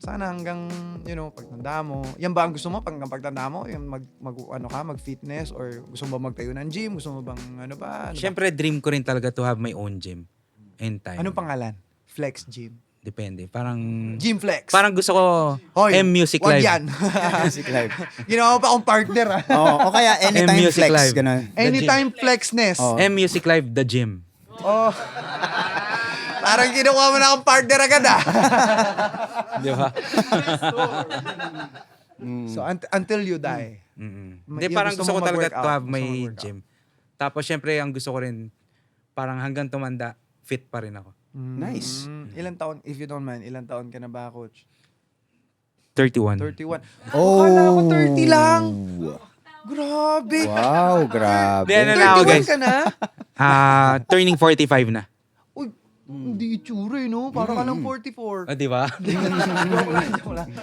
sana hanggang, pagtanda mo. Yan ba ang gusto mo pagtanda mo? Yung mag-fitness or gusto mo ba magtayo ng gym? Gusto mo bang Siyempre, dream ko rin talaga to have my own gym. In time. Anong pangalan? Flex Gym. Depende. Parang... Gym Flex. Parang gusto ko Hoy, M-Music wag Live. yan. Music live. Ginawa pa akong partner O kaya anytime Music flex. live. Ganun. Anytime Flexness. Oh. M-Music Live, the gym. Oh. Parang kinukuha mo na akong partner agad Di ba? So until you die. Hindi, Yung parang gusto gusto ko mong talaga mag-workout, to have gusto my mong mag-workout. gym. Tapos syempre, ang gusto ko rin, parang hanggang tumanda, fit pa rin ako. Nice. Ilan taon, if you don't mind, ilan taon ka na ba, Coach? 31. 31. Oh. Akala ko 30 lang. Grabe. Wow, grabe. Di, ano na ako, 31 guys? ka na? Turning 45 na. Uy, hindi itsura no? Parang ka lang 44. O, di ba? Joke lang.